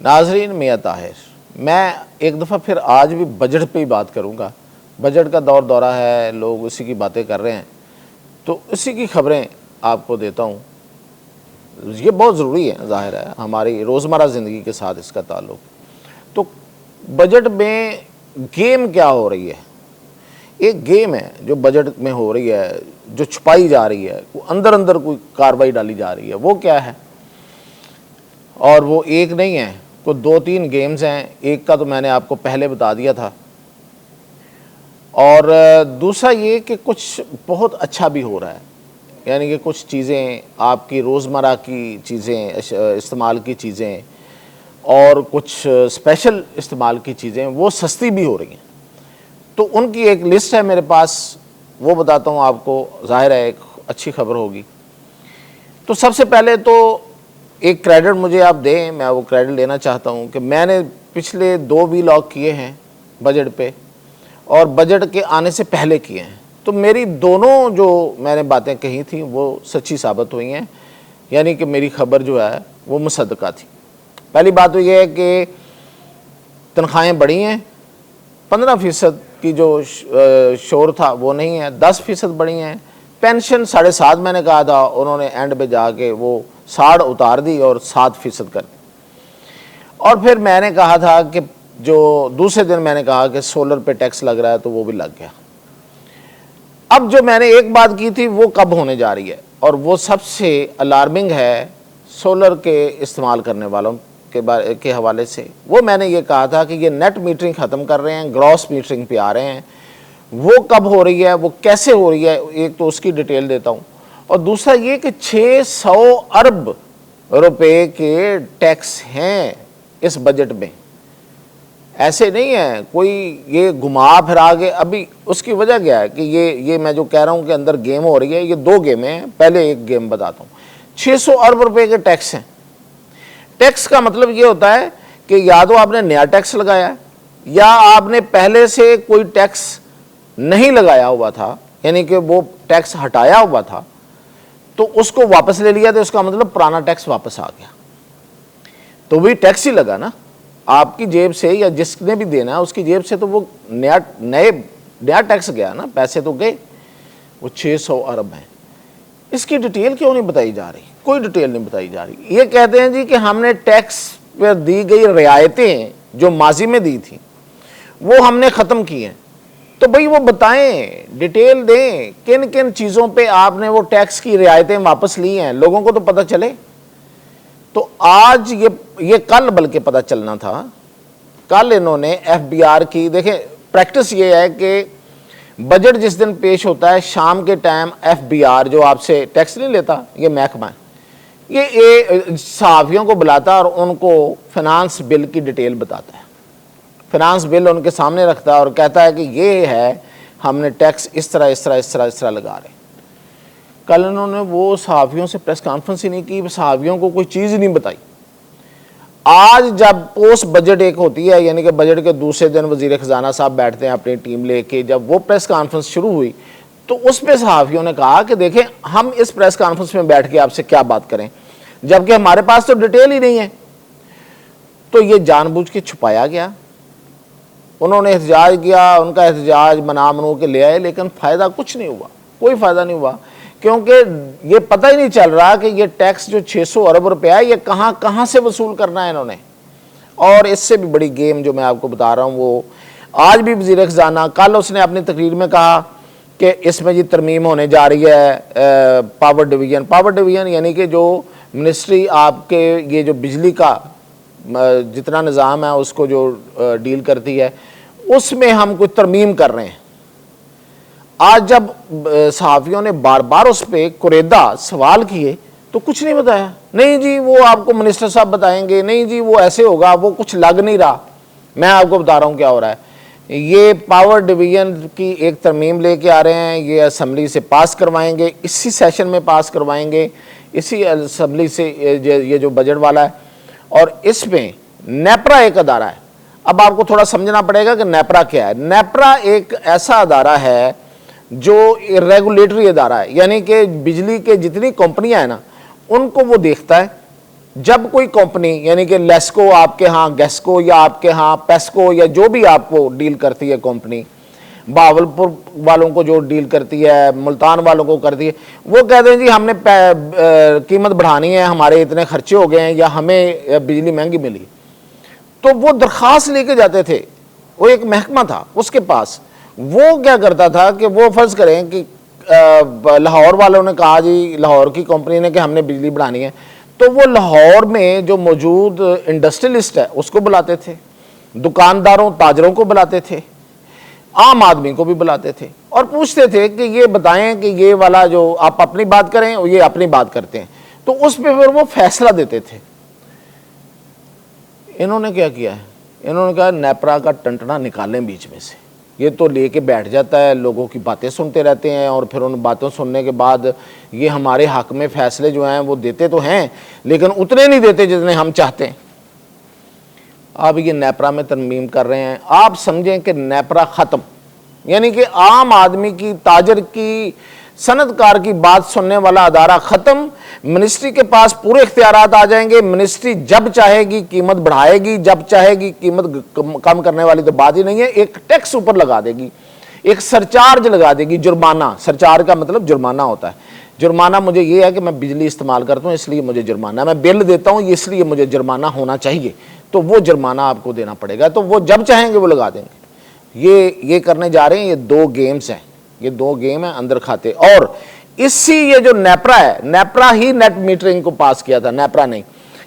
नाजरीन, मियां ताहिर, मैं एक दफ़ा फिर आज भी बजट पे ही बात करूँगा। बजट का दौर दौरा है, लोग उसी की बातें कर रहे हैं, तो उसी की खबरें आपको देता हूँ। ये बहुत ज़रूरी है, ज़ाहिर है हमारी रोज़मर्रा ज़िंदगी के साथ इसका ताल्लुक़। तो बजट में गेम क्या हो रही है? एक गेम है जो बजट में हो रही है, जो छुपाई जा रही है, अंदर अंदर कोई कार्रवाई डाली जा रही है। वो क्या है? और वो एक नहीं है, कोई 2-3 गेम्स हैं। एक का तो मैंने आपको पहले बता दिया था, और दूसरा ये कि कुछ बहुत अच्छा भी हो रहा है, यानी कि कुछ चीज़ें आपकी रोज़मर्रा की चीज़ें, इस्तेमाल की चीज़ें और कुछ स्पेशल इस्तेमाल की चीज़ें वो सस्ती भी हो रही हैं। तो उनकी एक लिस्ट है मेरे पास, वो बताता हूँ आपको। ज़ाहिर है एक अच्छी खबर होगी। तो सबसे पहले तो एक क्रेडिट मुझे आप दें, मैं वो क्रेडिट लेना चाहता हूँ कि मैंने पिछले 2 व्लॉग किए हैं बजट पे, और बजट के आने से पहले किए हैं। तो मेरी दोनों जो मैंने बातें कही थी वो सच्ची साबित हुई हैं, यानी कि मेरी खबर जो है वो मुसद्दका थी। पहली बात तो ये है कि तनख्वाहें बढ़ी हैं, 15% की जो शोर था वो नहीं है, 10% बढ़ी हैं। पेंशन 7.5 मैंने कहा था, उन्होंने एंड पे जाके वो 60 उतार दी और 7% कर दी। और फिर मैंने कहा था कि जो दूसरे दिन मैंने कहा कि सोलर पे टैक्स लग रहा है, तो वो भी लग गया। अब जो मैंने एक बात की थी वो कब होने जा रही है, और वो सबसे अलार्मिंग है सोलर के इस्तेमाल करने वालों के हवाले से। वो मैंने ये कहा था कि ये नेट मीटरिंग ख़त्म कर रहे हैं, ग्रॉस मीटरिंग पे आ रहे हैं। वो कब हो रही है, वो कैसे हो रही है, एक तो उसकी डिटेल देता हूँ, और दूसरा ये कि 600 अरब रुपए के टैक्स हैं इस बजट में। ऐसे नहीं है कोई ये घुमा फिरा के। अभी उसकी वजह क्या है कि ये मैं जो कह रहा हूँ कि अंदर गेम हो रही है, ये 2 गेमें हैं। पहले एक गेम बताता हूँ। 600 अरब रुपए के टैक्स हैं। टैक्स का मतलब ये होता है कि या तो आपने नया टैक्स लगाया, या आपने पहले से कोई टैक्स नहीं लगाया हुआ था, यानी कि वो टैक्स हटाया हुआ था तो उसको वापस ले लिया, तो उसका मतलब पुराना टैक्स वापस आ गया। तो वही टैक्स ही लगा ना आपकी जेब से, या जिसने भी देना है उसकी जेब से, तो वो नया टैक्स गया ना, पैसे तो गए। वो 600 अरब हैं। इसकी डिटेल क्यों नहीं बताई जा रही? कोई डिटेल नहीं बताई जा रही। ये कहते हैं जी कि हमने टैक्स पर दी गई रियायतें जो माजी में दी थी वो हमने ख़त्म की हैं। तो भाई वो बताएं, डिटेल दें, किन किन चीज़ों पे आपने वो टैक्स की रियायतें वापस ली हैं, लोगों को तो पता चले। तो आज ये कल बल्कि पता चलना था। कल इन्होंने FBR की, देखें प्रैक्टिस ये है कि बजट जिस दिन पेश होता है शाम के टाइम FBR जो आपसे टैक्स नहीं लेता, ये महकमा, ये सहाफ़ियों को बुलाता है और उनको फिनांस बिल की डिटेल बताता है। फिनांस बिल उनके सामने रखता है और कहता है कि ये है, हमने टैक्स इस तरह लगा रहे। कल इन्होंने वो सहाफ़ियों से प्रेस कॉन्फ्रेंस ही नहीं की, सहाफ़ियों को कोई चीज़ नहीं बताई। आज जब पोस्ट बजट एक होती है, यानी कि बजट के दूसरे दिन वज़ीर ख़जाना साहब बैठते हैं अपनी टीम लेके, जब वो प्रेस कॉन्फ्रेंस शुरू हुई तो उसमें सहाफ़ियों ने कहा कि देखें हम इस प्रेस कॉन्फ्रेंस में बैठ के आपसे क्या बात करें, जबकि हमारे पास तो डिटेल ही नहीं है। तो ये जानबूझ के छुपाया गया। उन्होंने एहतजाज किया, उनका एहतजाज मना के ले आए, लेकिन फ़ायदा कुछ नहीं हुआ, कोई फ़ायदा नहीं हुआ, क्योंकि ये पता ही नहीं चल रहा कि ये टैक्स जो 600 अरब रुपया है ये कहाँ से वसूल करना है इन्होंने। और इससे भी बड़ी गेम जो मैं आपको बता रहा हूँ, वो आज भी वज़ीर ख़ज़ाना, कल उसने अपनी तकरीर में कहा कि इसमें जी तरमीम होने जा रही है पावर डिवीज़न, यानी कि जो मिनिस्ट्री आपके ये जो बिजली का जितना निज़ाम है उसको जो डील करती है, उसमें हम कुछ तरमीम कर रहे हैं। आज जब सहाफ़ियों ने बार बार उस पर कुरेदा सवाल किए तो कुछ नहीं बताया। नहीं जी वो आपको मिनिस्टर साहब बताएंगे, नहीं जी वो ऐसे होगा, वो कुछ लग नहीं रहा। मैं आपको बता रहा हूँ क्या हो रहा है। ये पावर डिवीज़न की एक तरमीम लेके आ रहे हैं, ये असम्बली से पास करवाएंगे, इसी सेशन में पास करवाएंगे, इसी असम्बली से ये जो बजट वाला है। और इसमें नेपरा एक अदारा है। अब आपको थोड़ा समझना पड़ेगा कि नेपरा क्या है। नेपरा एक ऐसा अदारा है जो रेगुलेटरी अदारा है, यानी कि बिजली के जितनी कंपनियां हैं ना उनको वो देखता है, जब कोई कंपनी यानी कि लेस्को आपके यहाँ, गैस्को या आपके यहाँ पेस्को या जो भी आपको डील करती है कंपनी, बावलपुर वालों को जो डील करती है, मुल्तान वालों को करती है, वो कहते हैं जी हमने कीमत बढ़ानी है, हमारे इतने खर्चे हो गए हैं या हमें बिजली महंगी मिली, तो वो दरख्वास्त लेके जाते थे। वो एक महकमा था उसके पास, वो क्या करता था कि वो फर्ज करें कि लाहौर वालों ने कहा जी, लाहौर की कंपनी ने कि हमने बिजली बढ़ानी है, तो वो लाहौर में जो मौजूद इंडस्ट्रियलिस्ट है उसको बुलाते थे, दुकानदारों ताजरों को बुलाते थे, आम आदमी को भी बुलाते थे और पूछते थे कि ये बताएं कि ये वाला जो आप अपनी बात करें और ये अपनी बात करते हैं, तो उस पर फिर वो फैसला देते थे। इन्होंने क्या किया है, इन्होंने कहा नेपरा का टंटना निकालें बीच में से, ये तो लेके बैठ जाता है, लोगों की बातें सुनते रहते हैं और फिर उन बातों सुनने के बाद ये हमारे हक में फैसले जो हैं वो देते तो हैं लेकिन उतने नहीं देते जितने हम चाहते हैं। आप ये नेपरा में तरमीम कर रहे हैं, आप समझें कि नेपरा ख़त्म, यानी कि आम आदमी की, ताजर की, सनतकार की बात सुनने वाला अदारा ख़त्म। मिनिस्ट्री के पास पूरे इख्तियारात आ जाएंगे, मिनिस्ट्री जब चाहेगी कीमत बढ़ाएगी, जब चाहेगी कीमत कम करने वाली तो बात ही नहीं है, एक टैक्स ऊपर लगा देगी, एक सरचार्ज लगा देगी, जुर्माना। सरचार्ज का मतलब जुर्माना होता है। जुर्माना मुझे ये है कि मैं बिजली इस्तेमाल करता हूँ इसलिए मुझे जुर्माना, मैं बिल देता हूँ इसलिए मुझे जुर्माना होना चाहिए, तो वो जुर्माना आपको देना पड़ेगा, तो वो जब चाहेंगे वो लगा देंगे। ये करने जा रहे हैं, ये दो गेम्स हैं, ये दो गेम है अंदर खाते। और इसी ये जो नेपरा है, नेपरा ही नेट मीटरिंग को पास किया था, नेपरा नहीं,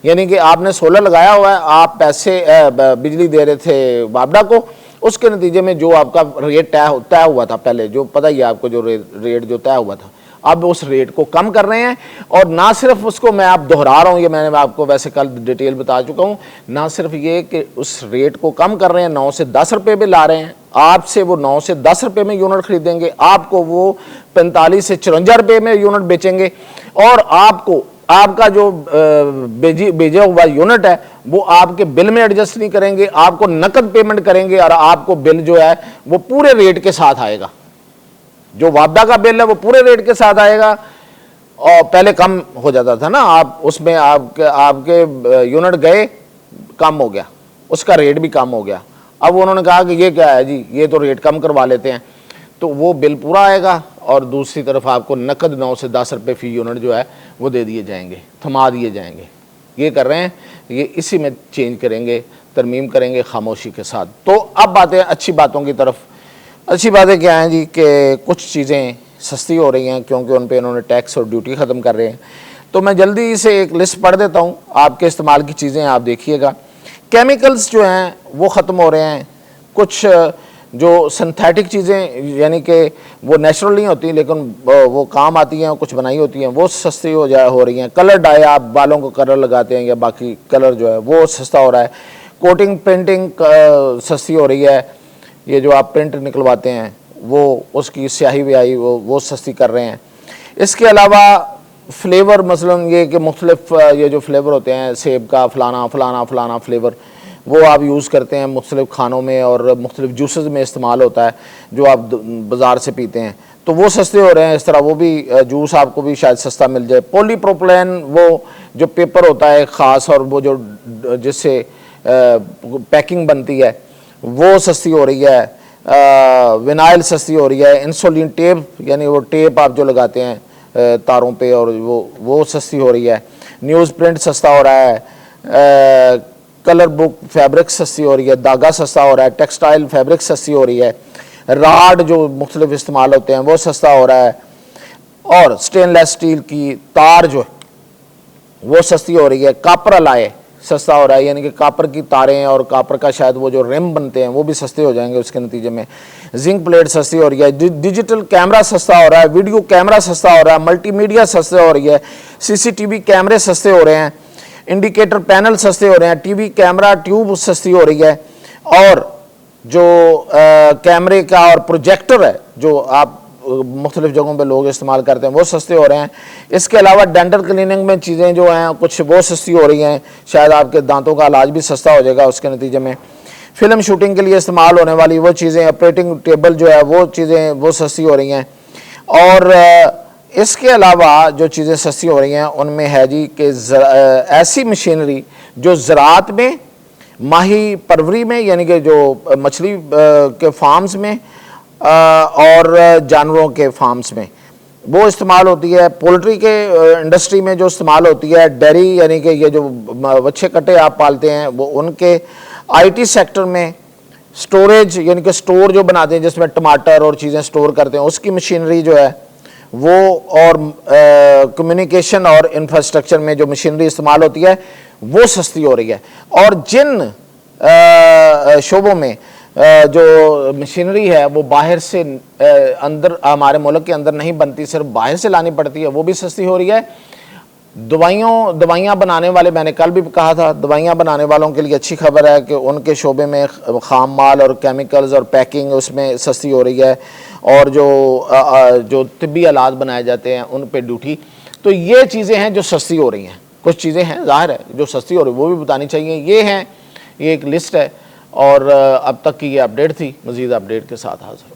यानी कि आपने सोलर लगाया हुआ है, आप पैसे बिजली दे रहे थे वापडा को, उसके नतीजे में जो आपका रेट तय हुआ था पहले, जो पता ही है आपको, जो रेट जो तय हुआ था, अब उस रेट को कम कर रहे हैं। और ना सिर्फ उसको मैं आप दोहरा रहा हूँ, ये मैंने आपको वैसे कल डिटेल बता चुका हूँ, ना सिर्फ ये कि उस रेट को कम कर रहे हैं, 9 से 10 रुपये में ला रहे हैं, आपसे वो 9 से 10 रुपये में यूनिट खरीदेंगे, आपको वो 45 से 54 रुपये में यूनिट बेचेंगे, और आपको आपका जो भेजा हुआ यूनिट है वो आपके बिल में एडजस्ट नहीं करेंगे, आपको नकद पेमेंट करेंगे और आपको बिल जो है वो पूरे रेट के साथ आएगा। जो वापडा का बिल है वो पूरे रेट के साथ आएगा, और पहले कम हो जाता था ना, आप उसमें आपके यूनिट गए, कम हो गया, उसका रेट भी कम हो गया। अब उन्होंने कहा कि ये क्या है जी, ये तो रेट कम करवा लेते हैं, तो वो बिल पूरा आएगा और दूसरी तरफ आपको नकद 9 से 10 रुपये फी यूनिट जो है वो दे दिए जाएंगे, थमा दिए जाएंगे। ये कर रहे हैं, ये इसी में चेंज करेंगे, तरमीम करेंगे खामोशी के साथ। तो अब बातें अच्छी बातों की तरफ। अच्छी बातें क्या हैं जी कि कुछ चीज़ें सस्ती हो रही हैं क्योंकि उन पे इन्होंने टैक्स और ड्यूटी ख़त्म कर रहे हैं। तो मैं जल्दी से एक लिस्ट पढ़ देता हूँ, आपके इस्तेमाल की चीज़ें आप देखिएगा। केमिकल्स जो हैं वो ख़त्म हो रहे हैं, कुछ जो सिंथेटिक चीज़ें यानी कि वो नेचुरल नहीं होती लेकिन वो काम आती हैं, कुछ बनाई होती हैं, वो सस्ती हो रही हैं। कलर डाई, आप बालों को कलर लगाते हैं या बाकी कलर जो है वो सस्ता हो रहा है। कोटिंग प्रिंटिंग सस्ती हो रही है, ये जो आप प्रिंट निकलवाते हैं वो उसकी स्याही व्याही वो सस्ती कर रहे हैं। इसके अलावा फ्लेवर, मसलन ये कि मुख्तलिफ ये जो फ्लेवर होते हैं, सेब का फलाना फलाना फलाना फ्लेवर, वो आप यूज़ करते हैं मुख्तलिफ खानों में और मुख्तलिफ जूसेस में इस्तेमाल होता है, जो आप बाज़ार से पीते हैं, तो वो सस्ते हो रहे हैं। इस तरह वो भी जूस आपको भी शायद सस्ता मिल जाए। पॉलीप्रोपिलीन, वो जो पेपर होता है ख़ास और वो जो जिससे पैकिंग बनती है वो सस्ती हो रही है। विनाइल सस्ती हो रही है। इंसुलिन टेप, यानी वो टेप आप जो लगाते हैं तारों पे, और वो सस्ती हो रही है। न्यूज़ प्रिंट सस्ता हो रहा है। कलर बुक फैब्रिक सस्ती हो रही है। धागा सस्ता हो रहा है। टेक्सटाइल फैब्रिक सस्ती हो रही है। राड जो मुख्तलिफ इस्तेमाल होते हैं वो सस्ता हो रहा है। और स्टेनलेस स्टील की तार जो है वो सस्ती हो रही है। कापर अलाय सस्ता हो रहा है, यानी कि कापर की तारें और कापर का शायद वो जो रिम बनते हैं वो भी सस्ते हो जाएंगे उसके नतीजे में। जिंक प्लेट सस्ती हो रही है। डिजिटल कैमरा सस्ता हो रहा है। वीडियो कैमरा सस्ता हो रहा है। मल्टीमीडिया सस्ते हो रही है। सीसीटीवी कैमरे सस्ते हो रहे हैं। इंडिकेटर पैनल सस्ते हो रहे हैं। टीवी कैमरा ट्यूब सस्ती हो रही है। और जो कैमरे का और प्रोजेक्टर है जो आप मुख्तलिफ जगहों पे लोग इस्तेमाल करते हैं वो सस्ते हो रहे हैं। इसके अलावा डेंटल क्लीनिंग में चीज़ें जो हैं कुछ वो सस्ती हो रही हैं, शायद आपके दांतों का इलाज भी सस्ता हो जाएगा उसके नतीजे में। फिल्म शूटिंग के लिए इस्तेमाल होने वाली वो चीज़ें, ऑपरेटिंग टेबल जो है वो चीज़ें वो सस्ती हो रही हैं। और इसके अलावा जो चीज़ें सस्ती हो रही हैं उनमें है जी कि ऐसी मशीनरी जो ज़राअत में, माही परवरी में, यानी कि जो मछली के फार्म्स में और जानवरों के फार्म्स में वो इस्तेमाल होती है। पोल्ट्री के इंडस्ट्री में जो इस्तेमाल होती है, डेयरी यानी कि ये जो बच्चे कट्टे आप पालते हैं वो उनके, आईटी सेक्टर में स्टोरेज यानी कि स्टोर जो बनाते हैं जिसमें टमाटर और चीज़ें स्टोर करते हैं उसकी मशीनरी जो है वो, और कम्युनिकेशन और इंफ्रास्ट्रक्चर में जो मशीनरी इस्तेमाल होती है वो सस्ती हो रही है। और जिन शोबों में जो मशीनरी है वो बाहर से अंदर हमारे मुल्क के अंदर नहीं बनती, सिर्फ बाहर से लानी पड़ती है, वो भी सस्ती हो रही है। दवाइयाँ बनाने वाले, मैंने कल भी कहा था, दवाइयाँ बनाने वालों के लिए अच्छी खबर है कि उनके शोबे में ख़ाम माल और केमिकल्स और पैकिंग उसमें सस्ती हो रही है। और जो तिब्बी आलात बनाए जाते हैं उन पे ड्यूटी, तो ये चीज़ें हैं जो सस्ती हो रही हैं। कुछ चीज़ें हैं ज़ाहिर है जो सस्ती हो रही है वो भी बतानी चाहिए। ये हैं, ये एक लिस्ट है और अब तक की ये अपडेट थी। मज़ीद अपडेट के साथ हाज़िर।